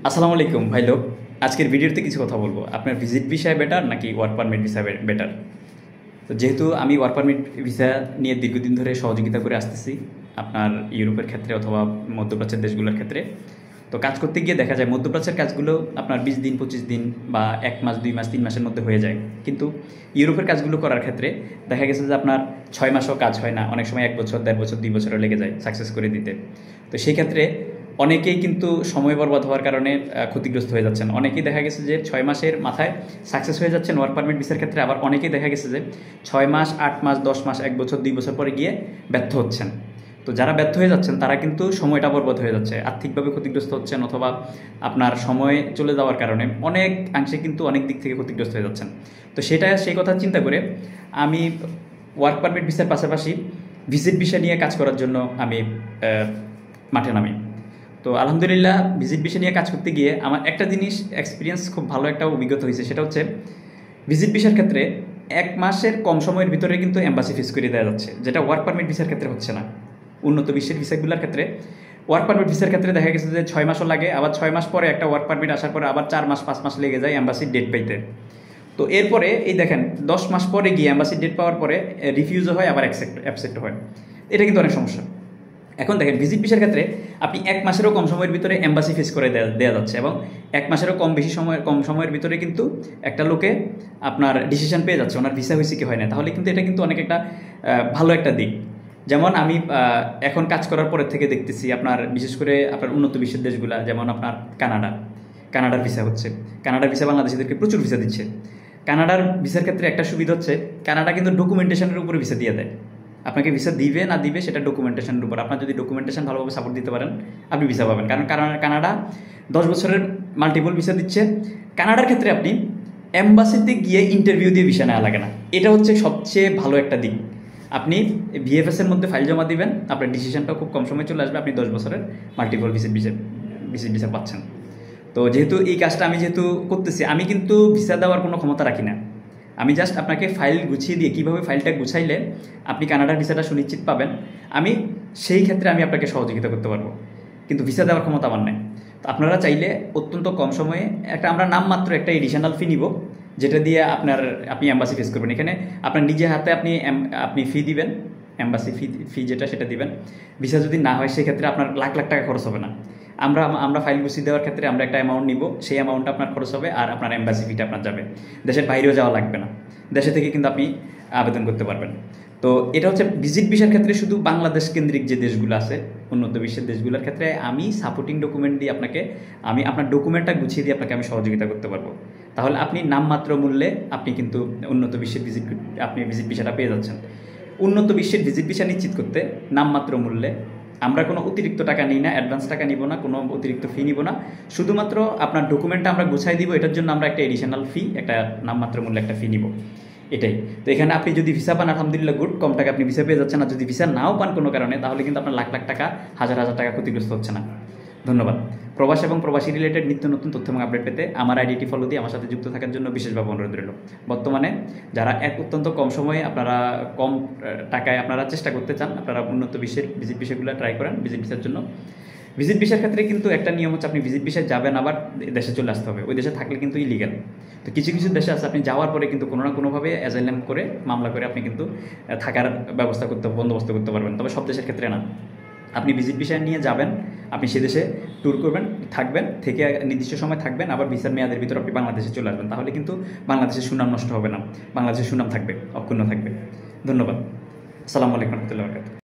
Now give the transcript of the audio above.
আসসালামু আলাইকুম ভাই লোক। আজকের ভিডিওতে কিছু কথা বলবো, আপনার ভিজিট ভিসায় বেটার নাকি ওয়ার্ক পারমিট ভিসা বেটার। তো যেহেতু আমি ওয়ার্ক পারমিট ভিসা নিয়ে দীর্ঘদিন ধরে সহযোগিতা করে আসতেছি আপনার ইউরোপের ক্ষেত্রে অথবা মধ্যপ্রাচ্যের দেশগুলোর ক্ষেত্রে, তো কাজ করতে গিয়ে দেখা যায় মধ্যপ্রাচ্যের কাজগুলো আপনার 20 দিন 25 দিন বা 1 মাস 2 মাস 3 মাসের মধ্যে হয়ে যায়, কিন্তু ইউরোপের কাজগুলো করার ক্ষেত্রে দেখা গেছে যে আপনার 6 মাসও কাজ হয় না, অনেক সময় 1 বছর 1.5 বছর 2 বছরও লেগে যায় সাকসেস করে দিতে। তো সেই ক্ষেত্রে অনেকেই কিন্তু সময় বরবাদ হওয়ার কারণে ক্ষতিগ্রস্ত হয়ে যাচ্ছেন। অনেকেই দেখা গেছে যে 6 মাসের মাথায় সাকসেস হয়ে যাচ্ছেন ওয়ার্ক পারমিট ভিসার ক্ষেত্রে, আবার অনেকেই দেখা গেছে যে 6 মাস 8 মাস 10 মাস 1 বছর 2 বছর পরে গিয়ে ব্যর্থ হচ্ছেন। তো যারা ব্যর্থ হয়ে যাচ্ছেন তারা কিন্তু সময়টা বরবাদ হয়ে যাচ্ছে, আর্থিকভাবে ক্ষতিগ্রস্ত হচ্ছেন, অথবা আপনার সময় চলে যাওয়ার কারণে অনেক অংশে কিন্তু অনেক দিক থেকে ক্ষতিগ্রস্ত হয়ে যাচ্ছেন। তো সেই কথা চিন্তা করে আমি ওয়ার্ক পারমিট ভিসার পাশাপাশি ভিজিট ভিসা নিয়ে কাজ করার জন্য আমি মাঠে নামি। তো আলহামদুলিল্লাহ ভিজিট ভিসা নিয়ে কাজ করতে গিয়ে আমার একটা জিনিস এক্সপিরিয়েন্স, খুব ভালো একটা অভিজ্ঞতা হয়েছে। সেটা হচ্ছে ভিজিট ভিসার ক্ষেত্রে 1 মাসের কম সময়ের ভিতরে কিন্তু এম্বাসি ফিস করে দেওয়া যাচ্ছে, যেটা ওয়ার্ক পারমিট ভিসার ক্ষেত্রে হচ্ছে না। উন্নত বিশ্বের ভিসাগুলোর ক্ষেত্রে, ওয়ার্ক পারমিট ভিসার ক্ষেত্রে দেখা গেছে যে 6 মাসও লাগে, আবার 6 মাস পরে একটা ওয়ার্ক পারমিট আসার পরে আবার 4 মাস 5 মাস লেগে যায় এম্বাসির ডেট পাইতে। তো এরপরে এই দেখেন 10 মাস পরে গিয়ে এম্বাসির ডেট পাওয়ার পরে রিফিউজও হয়, আবার অ্যাকসেপ্ট হয়। এটা কিন্তু অনেক সমস্যা। এখন দেখেন ভিজিট ভিসার ক্ষেত্রে আপনি 1 মাসেরও কম সময়ের ভিতরে এম্বাসি ফেস করে দেওয়া যাচ্ছে, এবং 1 মাসেরও কম সময়ের ভিতরে কিন্তু একটা লোকে আপনার ডিসিশন পেয়ে যাচ্ছে ওনার ভিসা হয়েছে কি হয় না। তাহলে কিন্তু এটা কিন্তু অনেক একটা ভালো একটা দিক। যেমন আমি এখন কাজ করার পরের থেকে দেখতেছি আপনার বিশেষ করে আপনার উন্নত বিশ্বের দেশগুলা, যেমন আপনার কানাডার ভিসা হচ্ছে, কানাডার ভিসা বাংলাদেশিদেরকে প্রচুর ভিসা দিচ্ছে। কানাডার ভিসার ক্ষেত্রে একটা সুবিধা হচ্ছে কানাডা কিন্তু ডকুমেন্টেশনের উপরে ভিসা দিয়ে দেয়। আপনাকে ভিসা দিবে না দিবে সেটা ডকুমেন্টেশনের উপর, আপনার যদি ডকুমেন্টেশন ভালোভাবে সাপোর্ট দিতে পারেন আপনি ভিসা পাবেন। কারণ কানাডা 10 বছরের মাল্টিপল ভিসা দিচ্ছে। কানাডার ক্ষেত্রে আপনি এম্বাসিতে গিয়ে ইন্টারভিউ দিয়ে ভিসা নেওয়া লাগে না, এটা হচ্ছে সবচেয়ে ভালো একটা দিক। আপনি ভিএফএসের মধ্যে ফাইল জমা দিবেন, আপনার ডিসিশনটাও খুব কম সময় চলে আসবে, আপনি 10 বছরের মাল্টিপল ভিসা পাচ্ছেন। তো যেহেতু এই কাজটা আমি করতেছি, আমি কিন্তু ভিসা দেওয়ার কোনো ক্ষমতা রাখি না। আমি জাস্ট আপনাকে ফাইল গুছিয়ে দিয়ে কীভাবে ফাইলটা গুছাইলে আপনি কানাডার ভিসাটা সুনিশ্চিত পাবেন, আমি সেই ক্ষেত্রে আমি আপনাকে সহযোগিতা করতে পারবো, কিন্তু ভিসা দেওয়ার ক্ষমতা আমার নেই। তো আপনারা চাইলে অত্যন্ত কম সময়ে আমরা নামমাত্র একটা এডিশনাল ফি নিব, যেটা দিয়ে আপনি এম্বাসি ফেস করবেন। এখানে আপনার নিজে হাতে আপনি ফি দিবেন, এম্বাসি ফি সেটা দিবেন। ভিসা যদি না হয় সেক্ষেত্রে আপনার লাখ লাখ টাকা খরচ হবে না। আমরা ফাইল গুছিয়ে দেওয়ার ক্ষেত্রে আমরা একটা অ্যামাউন্ট নিব, সেই অ্যামাউন্টটা আপনার খরচ হবে, আর আপনার এম্বাসি ফিটা আপনার যাবে। দেশের বাইরেও যাওয়া লাগবে না, দেশে থেকে কিন্তু আপনি আবেদন করতে পারবেন। তো এটা হচ্ছে ভিজিট ভিসার ক্ষেত্রে শুধু বাংলাদেশ কেন্দ্রিক যে দেশগুলো আছে উন্নত বিশ্বের দেশগুলোর ক্ষেত্রে আমি সাপোর্টিং ডকুমেন্ট দিয়ে আমি আপনার ডকুমেন্টটা গুছিয়ে দিয়ে আপনাকে আমি সহযোগিতা করতে পারবো। তাহলে আপনি নামমাত্র মূল্যে আপনি কিন্তু উন্নত বিশ্বের ভিজিট ভিসাটা পেয়ে যাচ্ছেন। উন্নত বিশ্বের ভিজিট ভিসা নিশ্চিত করতে নামমাত্র মূল্যে আমরা কোনো অতিরিক্ত টাকা নিই না, অ্যাডভান্স টাকা নিব না, কোনো অতিরিক্ত ফি নিব না, শুধুমাত্র আপনার ডকুমেন্টটা আমরা গুছাই দিব, এটার জন্য আমরা একটা এডিশনাল ফি, একটা নামমাত্র মূল্যে একটা ফি নিব, এটাই। তো এখানে আপনি যদি ভিসা পান আলহামদুলিল্লাহ গুড, কম টাকা আপনি ভিসা পেয়ে যাচ্ছেন। আর যদি ভিসা নাও পান কোনো কারণে, তাহলে কিন্তু আপনার লাখ লাখ টাকা হাজার হাজার টাকা ক্ষতিগ্রস্ত হচ্ছে না। ধন্যবাদ। প্রবাস এবং প্রবাসী রিলেটেড নিত্য নতুন তথ্য এবং আপডেট পেতে আমার আইডিটি ফলো দিয়ে আমার সাথে যুক্ত থাকার জন্য বিশেষভাবে অনুরোধ রইল। বর্তমানে যারা অত্যন্ত কম সময়ে কম টাকায় আপনারা চেষ্টা করতে চান, আপনারা উন্নত বিশ্বের ভিজিট ভিসাগুলো ট্রাই করেন ভিজিট ভিসার জন্য। ভিজিট ভিসার ক্ষেত্রে কিন্তু একটা নিয়ম হচ্ছে আপনি ভিজিট ভিসায় যাবেন, আবার দেশে চলে আসতে হবে। ওই দেশে থাকলে কিন্তু ইলিগাল। তো কিছু কিছু দেশে আছে আপনি যাওয়ার পরে কিন্তু কোনো না কোনোভাবে অ্যাজাইলাম করে মামলা করে আপনি কিন্তু থাকার বন্দোবস্ত করতে পারবেন, তবে সব দেশের ক্ষেত্রে না। আপনি ভিজিট ভিসা নিয়ে যাবেন, আপনি সে দেশে ট্যুর করবেন, থাকবেন, থেকে নির্দিষ্ট সময় থাকবেন, আবার ভিসার মেয়াদের ভিতরে আপনি বাংলাদেশে চলে আসবেন। তাহলে কিন্তু বাংলাদেশের সুনাম নষ্ট হবে না, বাংলাদেশের সুনাম থাকবে, অক্ষুণ্ণ থাকবে। ধন্যবাদ। আসসালামু আলাইকুম রহমতুল্লাহ বরকাতুহু।